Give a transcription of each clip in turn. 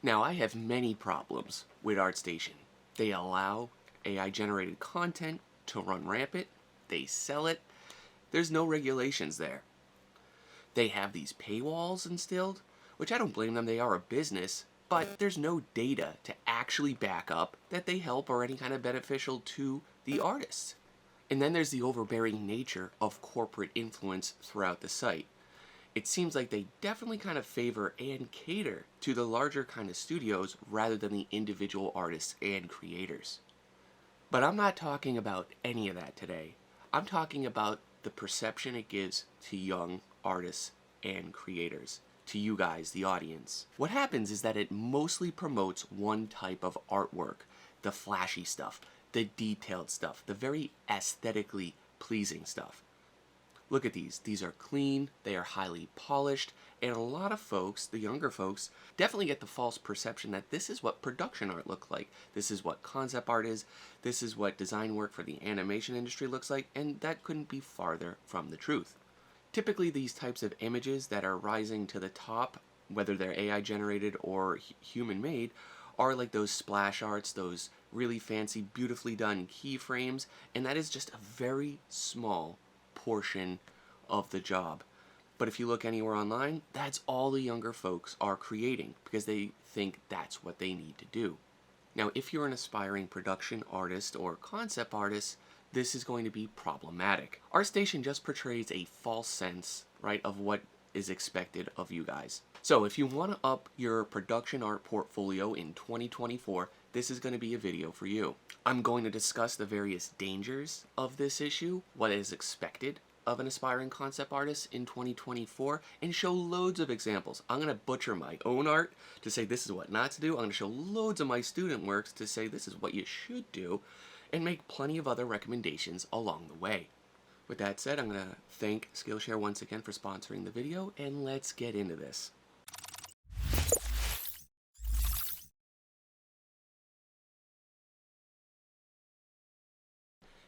Now, I have many problems with Artstation. They allow AI-generated content to run rampant. They sell it. There's no regulations there. They have these paywalls instilled, which I don't blame them, they are a business, but there's no data to actually back up that they help or any kind of beneficial to the artists. And then there's the overbearing nature of corporate influence throughout the site. It seems like they definitely kind of favor and cater to the larger kind of studios rather than the individual artists and creators. But I'm not talking about any of that today. I'm talking about the perception it gives to young artists and creators, to you guys, the audience. What happens is that it mostly promotes one type of artwork, the flashy stuff, the detailed stuff, the very aesthetically pleasing stuff. Look at these. These are clean, they are highly polished, and a lot of folks, the younger folks, definitely get the false perception that this is what production art looks like. This is what concept art is. This is what design work for the animation industry looks like, and that couldn't be farther from the truth. Typically, these types of images that are rising to the top, whether they're AI generated or human made, are like those splash arts, those really fancy, beautifully done keyframes, and that is just a very small portion of the job. But if you look anywhere online, that's all the younger folks are creating because they think that's what they need to do. Now, if you're an aspiring production artist or concept artist, this is going to be problematic. Artstation just portrays a false sense, right, of what is expected of you guys. So if you want to up your production art portfolio in 2024, this is going to be a video for you. I'm going to discuss the various dangers of this issue, what is expected of an aspiring concept artist in 2024, and show loads of examples. I'm going to butcher my own art to say this is what not to do. I'm going to show loads of my student works to say this is what you should do, and make plenty of other recommendations along the way. With that said, I'm going to thank Skillshare once again for sponsoring the video, and let's get into this.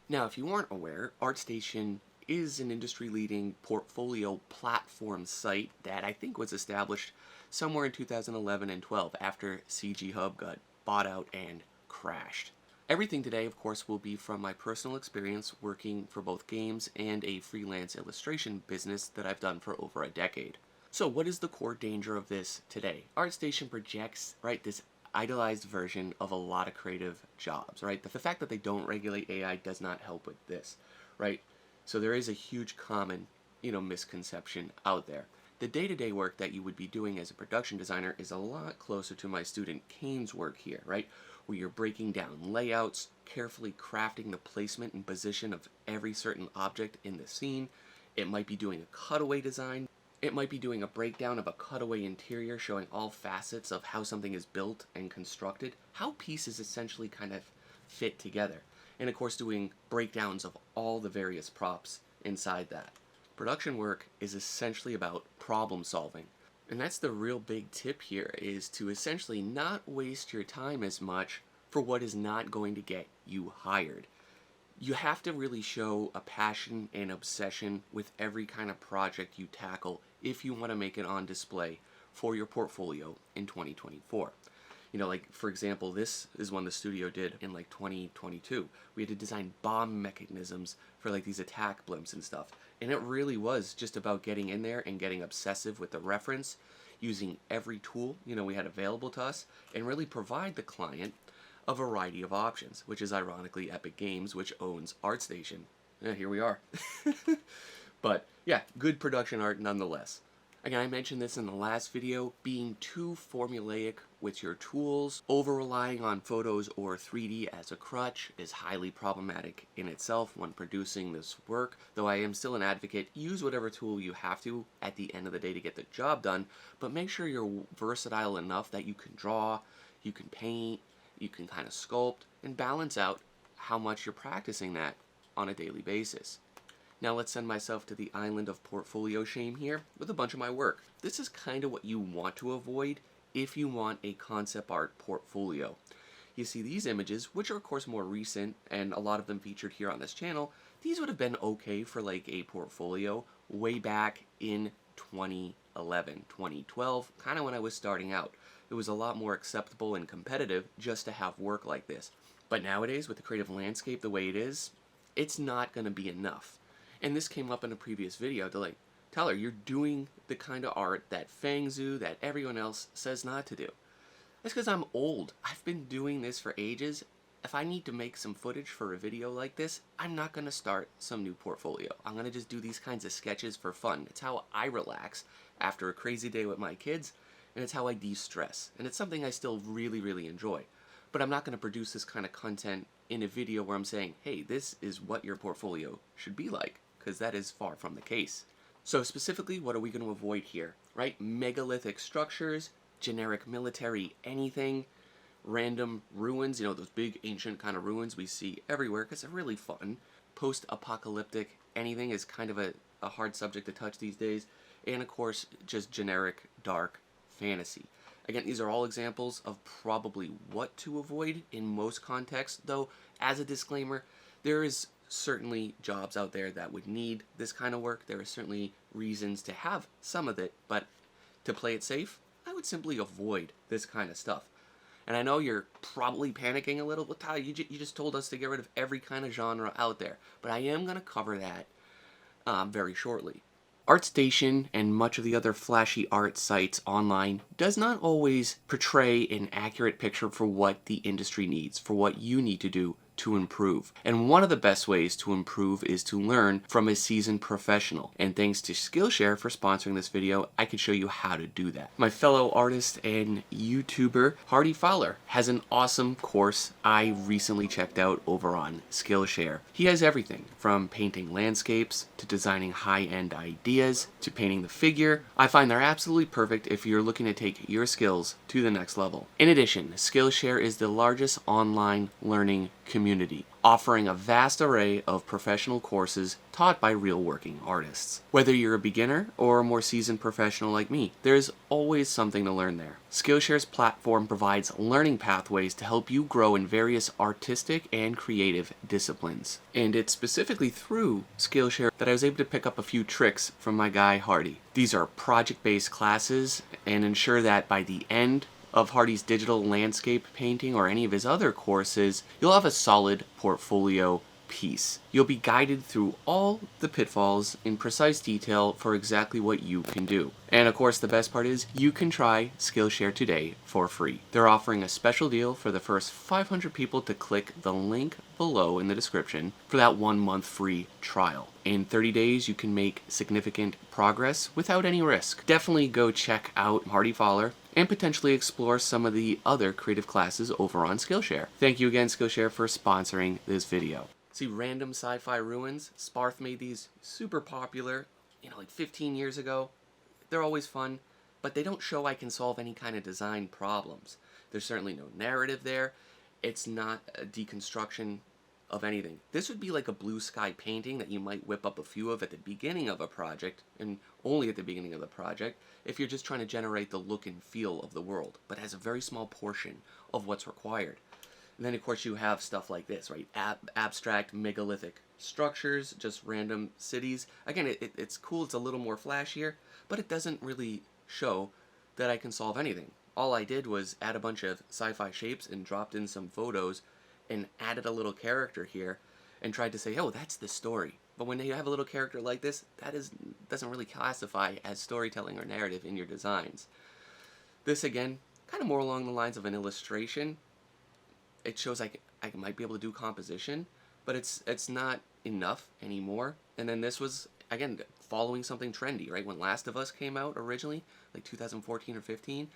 Now, if you aren't aware, Artstation is an industry-leading portfolio platform site that I think was established somewhere in 2011 and 12 after CG Hub got bought out and crashed. Everything today, of course, will be from my personal experience working for both games and a freelance illustration business that I've done for over a decade. So what is the core danger of this today? Artstation projects, right, this idealized version of a lot of creative jobs, right? The fact that they don't regulate AI does not help with this, right? So there is a huge common, misconception out there. The day-to-day work that you would be doing as a production designer is a lot closer to my student Kane's work here, right? Where you're breaking down layouts, carefully crafting the placement and position of every certain object in the scene. It might be doing a cutaway design. It might be doing a breakdown of a cutaway interior showing all facets of how something is built and constructed, how pieces essentially kind of fit together. And of course doing breakdowns of all the various props inside that. Production work is essentially about problem solving. And that's the real big tip here, is to essentially not waste your time as much for what is not going to get you hired. You have to really show a passion and obsession with every kind of project you tackle if you want to make it on display for your portfolio in 2024. Like, for example, this is one the studio did in like 2022. We had to design bomb mechanisms for like these attack blimps and stuff. And it really was just about getting in there and getting obsessive with the reference, using every tool, we had available to us, and really provide the client a variety of options, which is ironically Epic Games, which owns Artstation. Yeah, here we are. But yeah, good production art nonetheless. Again, I mentioned this in the last video, being too formulaic with your tools, over-relying on photos or 3D as a crutch is highly problematic in itself when producing this work, though I am still an advocate, use whatever tool you have to at the end of the day to get the job done, but make sure you're versatile enough that you can draw, you can paint, you can kind of sculpt, and balance out how much you're practicing that on a daily basis. Now let's send myself to the island of portfolio shame here with a bunch of my work. This is kind of what you want to avoid if you want a concept art portfolio. You see these images, which are of course more recent and a lot of them featured here on this channel, these would have been okay for like a portfolio way back in 2011, 2012, kind of when I was starting out. it was a lot more acceptable and competitive just to have work like this. But nowadays, with the creative landscape the way it is, it's not going to be enough. And this came up in a previous video. They're like, Tyler, you're doing the kind of art that Fangzhu, that everyone else says not to do. That's because I'm old. I've been doing this for ages. If I need to make some footage for a video like this, I'm not going to start some new portfolio. I'm going to just do these kinds of sketches for fun. It's how I relax after a crazy day with my kids, and it's how I de-stress. And it's something I still really, really enjoy. But I'm not going to produce this kind of content in a video where I'm saying, hey, this is what your portfolio should be like, because that is far from the case. So specifically, what are we going to avoid here, right? Megalithic structures, generic military anything, random ruins, you know, those big ancient kind of ruins we see everywhere because they're really fun. Post-apocalyptic anything is kind of a hard subject to touch these days. And of course, just generic dark fantasy. Again, these are all examples of probably what to avoid in most contexts, though as a disclaimer, there is certainly jobs out there that would need this kind of work. There are certainly reasons to have some of it, but to play it safe, I would simply avoid this kind of stuff. And I know you're probably panicking a little, but Tyler, you just told us to get rid of every kind of genre out there. But I am going to cover that very shortly. Artstation and much of the other flashy art sites online does not always portray an accurate picture for what the industry needs, for what you need to do to improve. And one of the best ways to improve is to learn from a seasoned professional. And thanks to Skillshare for sponsoring this video, I can show you how to do that. My fellow artist and YouTuber, Hardy Fowler, has an awesome course I recently checked out over on Skillshare. He has everything from painting landscapes to designing high-end ideas to painting the figure. I find they're absolutely perfect if you're looking to take your skills to the next level. In addition, Skillshare is the largest online learning community, offering a vast array of professional courses taught by real working artists. Whether you're a beginner or a more seasoned professional like me, there's always something to learn there. Skillshare's platform provides learning pathways to help you grow in various artistic and creative disciplines. And it's specifically through Skillshare that I was able to pick up a few tricks from my guy Hardy. These are project-based classes and ensure that by the end of Hardy's digital landscape painting or any of his other courses, you'll have a solid portfolio piece. You'll be guided through all the pitfalls in precise detail for exactly what you can do. And of course, the best part is you can try Skillshare today for free. They're offering a special deal for the first 500 people to click the link below in the description for that 1 month free trial. In 30 days, you can make significant progress without any risk. Definitely go check out Hardy Fowler and potentially explore some of the other creative classes over on Skillshare. Thank you again, Skillshare, for sponsoring this video. See, random sci-fi ruins. Sparth made these super popular, like 15 years ago. They're always fun, but they don't show I can solve any kind of design problems. There's certainly no narrative there. It's not a deconstruction of anything. This would be like a blue sky painting that you might whip up a few of at the beginning of a project, and only at the beginning of the project, if you're just trying to generate the look and feel of the world, but has a very small portion of what's required. And then of course you have stuff like this, right? Abstract megalithic structures, just random cities. Again, it's cool, it's a little more flashier, but it doesn't really show that I can solve anything. All I did was add a bunch of sci-fi shapes and dropped in some photos and added a little character here and tried to say, oh, that's the story. But when you have a little character like this, doesn't really classify as storytelling or narrative in your designs. This, again, kind of more along the lines of an illustration. It shows I might be able to do composition, but it's not enough anymore. And then this was, again, following something trendy, right? When Last of Us came out originally, like 2014 or 15,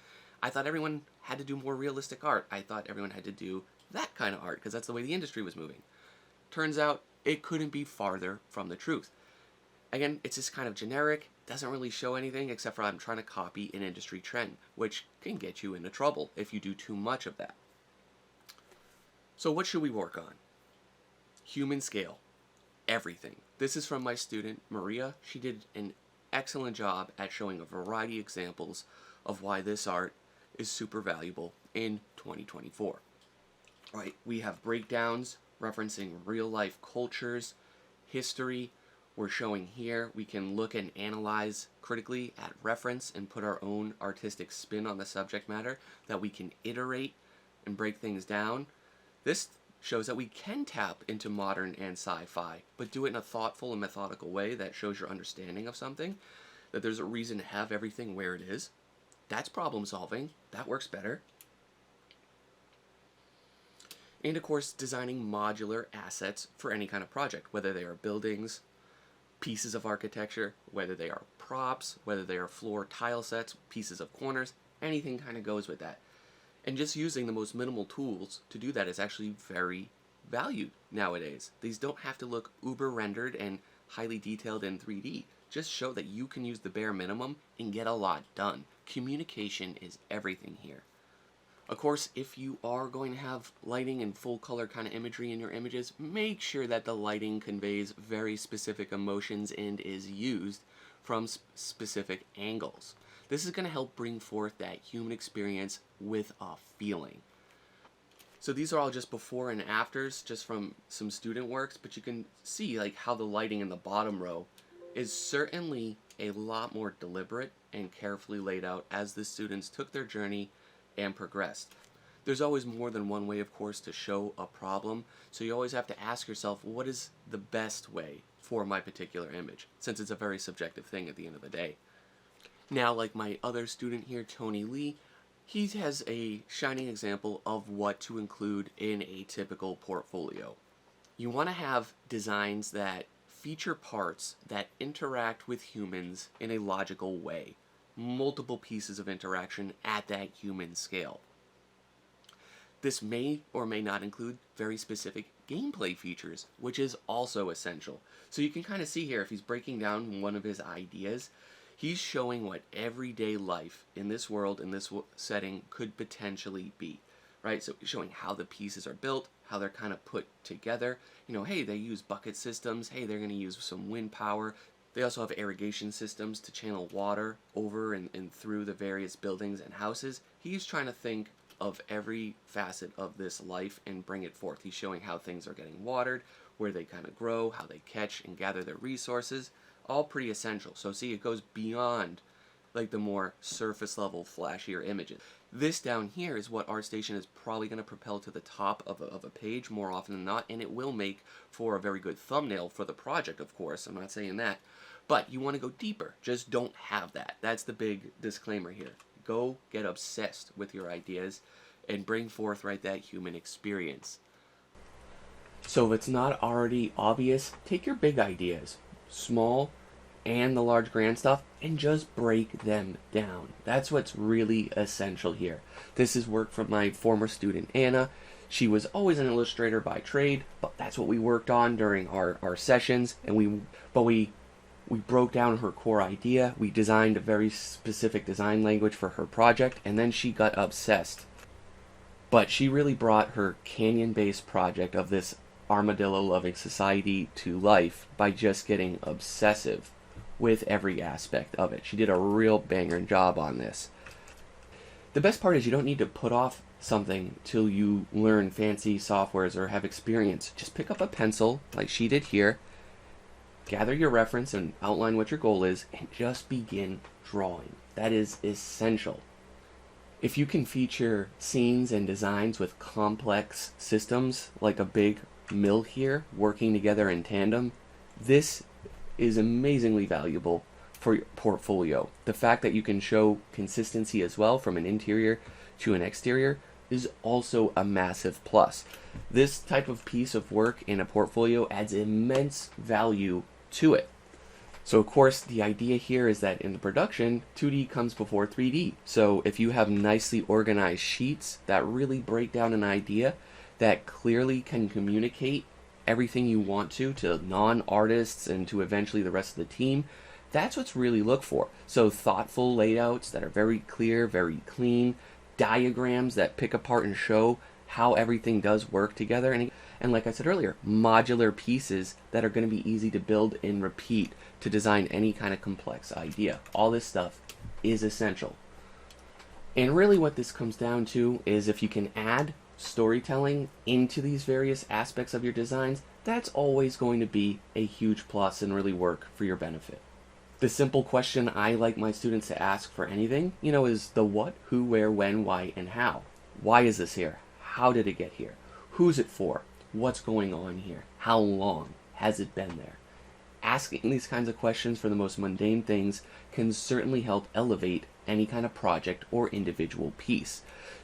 I thought everyone had to do more realistic art. I thought everyone had to do that kind of art because that's the way the industry was moving. Turns out it couldn't be farther from the truth. Again, it's just kind of generic, doesn't really show anything except for I'm trying to copy an industry trend, which can get you into trouble if you do too much of that. So what should we work on? Human scale. Everything. This is from my student, Maria. She did an excellent job at showing a variety of examples of why this art is super valuable in 2024. All right, we have breakdowns referencing real-life cultures, history, we're showing here. We can look and analyze critically at reference and put our own artistic spin on the subject matter, that we can iterate and break things down. This shows that we can tap into modern and sci-fi, but do it in a thoughtful and methodical way that shows your understanding of something, that there's a reason to have everything where it is. That's problem solving. That works better. And of course, designing modular assets for any kind of project, whether they are buildings, pieces of architecture, whether they are props, whether they are floor tile sets, pieces of corners, anything kind of goes with that. And just using the most minimal tools to do that is actually very valued nowadays. These don't have to look uber rendered and highly detailed in 3D. Just show that you can use the bare minimum and get a lot done. Communication is everything here. Of course, if you are going to have lighting and full color kind of imagery in your images, make sure that the lighting conveys very specific emotions and is used from specific angles. This is going to help bring forth that human experience with a feeling. So these are all just before and afters, just from some student works, but you can see like how the lighting in the bottom row is certainly a lot more deliberate and carefully laid out as the students took their journey and progressed. There's always more than one way, of course, to show a problem, so you always have to ask yourself, what is the best way for my particular image, since it's a very subjective thing at the end of the day. Now, like my other student here, Tony Lee, he has a shining example of what to include in a typical portfolio. You want to have designs that feature parts that interact with humans in a logical way. Multiple pieces of interaction at that human scale. This may or may not include very specific gameplay features, which is also essential. So you can kind of see here, if he's breaking down one of his ideas, he's showing what everyday life in this world, in this setting, could potentially be, right? So showing how the pieces are built, how they're kind of put together. You know, hey, they use bucket systems. Hey, they're going to use some wind power. They also have irrigation systems to channel water over and through the various buildings and houses. He's trying to think of every facet of this life and bring it forth. He's showing how things are getting watered, where they kind of grow, how they catch and gather their resources. All pretty essential. So see, it goes beyond like the more surface level flashier images. This down here is what Artstation is probably going to propel to the top of a page more often than not, and it will make for a very good thumbnail for the project, of course. I'm not saying that. But you want to go deeper. Just don't have that. That's the big disclaimer here. Go get obsessed with your ideas and bring forth right that human experience. So if it's not already obvious, take your big ideas, small and the large grand stuff, and just break them down. That's what's really essential here. This is work from my former student Anna. She was always an illustrator by trade, but that's what we worked on during our sessions, and we broke down her core idea. We designed a very specific design language for her project, and then she got obsessed. But she really brought her canyon-based project of this armadillo-loving society to life by just getting obsessive with every aspect of it. She did a real banger job on this. The best part is you don't need to put off something till you learn fancy softwares or have experience. Just pick up a pencil, like she did here, gather your reference and outline what your goal is, and just begin drawing. That is essential. If you can feature scenes and designs with complex systems, like a big mill here, working together in tandem, this is amazingly valuable for your portfolio. The fact that you can show consistency as well from an interior to an exterior is also a massive plus. This type of piece of work in a portfolio adds immense value to it. So of course the idea here is that in the production, 2D comes before 3D. So if you have nicely organized sheets that really break down an idea, that clearly can communicate everything you want to non-artists and to eventually the rest of the team, that's what's really looked for. So thoughtful layouts that are very clear, very clean, diagrams that pick apart and show how everything does work together, and like I said earlier, modular pieces that are going to be easy to build and repeat to design any kind of complex idea. All this stuff is essential. And really what this comes down to is if you can add storytelling into these various aspects of your designs, that's always going to be a huge plus and really work for your benefit. The simple question I like my students to ask for anything, is the what, who, where, when, why, and how. Why is this here? How did it get here? Who's it for? What's going on here? How long has it been there? Asking these kinds of questions for the most mundane things can certainly help elevate any kind of project or individual piece.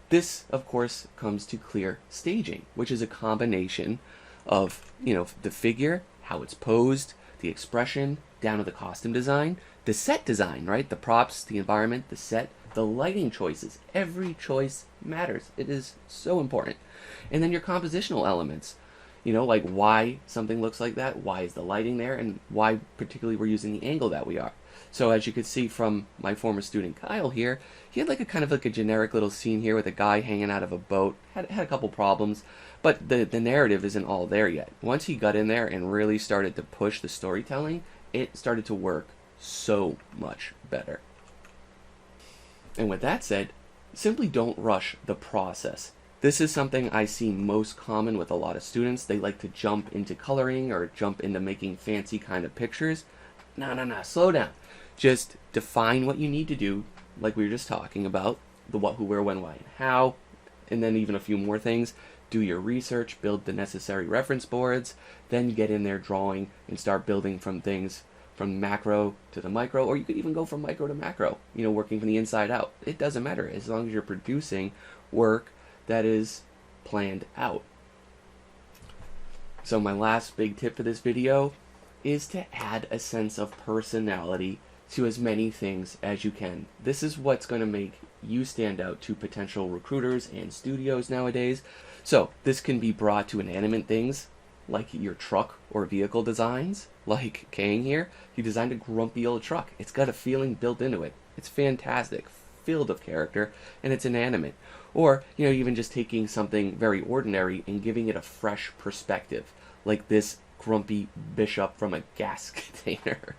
This, of course, comes to clear staging, which is a combination of, the figure, how it's posed, the expression, down to the costume design, the set design, right? The props, the environment, the set, the lighting choices. Every choice matters. It is so important. And then your compositional elements, like why something looks like that, why is the lighting there, and why particularly we're using the angle that we are. So as you could see from my former student Kyle here, he had a kind of a generic little scene here with a guy hanging out of a boat. Had a couple problems, but the narrative isn't all there yet. Once he got in there and really started to push the storytelling, it started to work so much better. And with that said, simply don't rush the process. This is something I see most common with a lot of students. They like to jump into coloring or jump into making fancy kind of pictures. No, slow down. Just define what you need to do, like we were just talking about, the what, who, where, when, why, and how, and then even a few more things. Do your research, build the necessary reference boards, then get in there drawing and start building from things from macro to the micro, or you could even go from micro to macro, working from the inside out. It doesn't matter as long as you're producing work that is planned out. So my last big tip for this video is to add a sense of personality to as many things as you can. This is what's going to make you stand out to potential recruiters and studios nowadays. So this can be brought to inanimate things like your truck or vehicle designs, like Kang here. He designed a grumpy old truck. It's got a feeling built into it. It's fantastic, filled of character, and it's inanimate. Or, even just taking something very ordinary and giving it a fresh perspective, like this grumpy bishop from a gas container.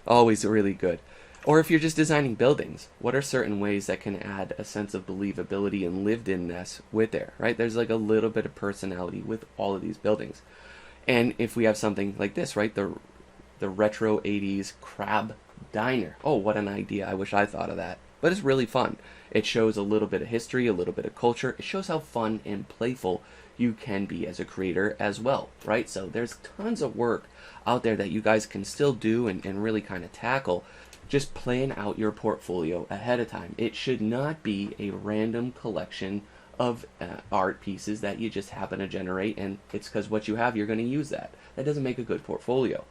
Always really good. Or if you're just designing buildings, what are certain ways that can add a sense of believability and lived-in-ness with there, right? There's a little bit of personality with all of these buildings. And if we have something like this, right, the retro 80s crab diner. Oh, what an idea. I wish I thought of that. But it's really fun. It shows a little bit of history, a little bit of culture. It shows how fun and playful you can be as a creator as well, right? So there's tons of work out there that you guys can still do and really kind of tackle. Just plan out your portfolio ahead of time. It should not be a random collection of art pieces that you just happen to generate, and it's because what you have, you're going to use that. That doesn't make a good portfolio.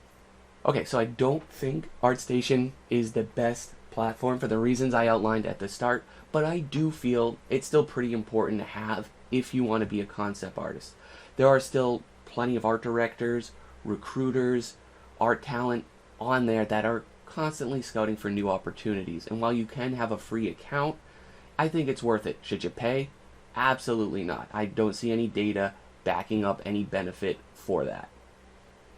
Okay, so I don't think Artstation is the best platform for the reasons I outlined at the start, but I do feel it's still pretty important to have if you want to be a concept artist. There are still plenty of art directors, recruiters, art talent on there that are constantly scouting for new opportunities. And while you can have a free account, I think it's worth it. Should you pay? Absolutely not. I don't see any data backing up any benefit for that.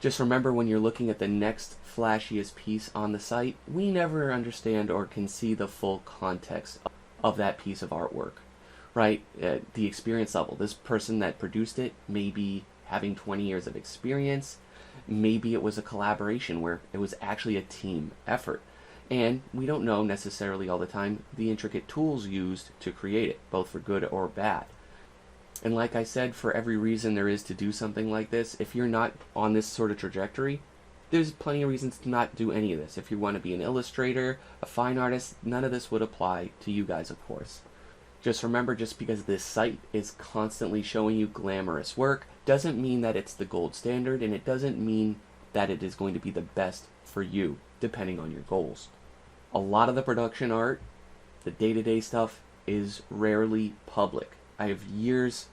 Just remember, when you're looking at the next flashiest piece on the site, we never understand or can see the full context of that piece of artwork, right? The experience level. This person that produced it may be having 20 years of experience. Maybe it was a collaboration where it was actually a team effort. And we don't know necessarily all the time the intricate tools used to create it, both for good or bad. And like I said, for every reason there is to do something like this, if you're not on this sort of trajectory, there's plenty of reasons to not do any of this. If you want to be an illustrator, a fine artist, none of this would apply to you guys, of course. Just remember, just because this site is constantly showing you glamorous work doesn't mean that it's the gold standard, and it doesn't mean that it is going to be the best for you, depending on your goals. A lot of the production art, the day-to-day stuff, is rarely public. I have years,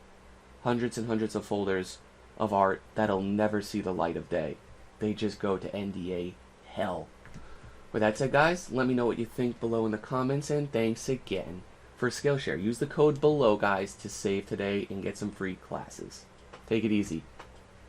hundreds and hundreds of folders of art that'll never see the light of day. They just go to NDA hell. With that said, guys, let me know what you think below in the comments, and thanks again for Skillshare. Use the code below, guys, to save today and get some free classes. Take it easy.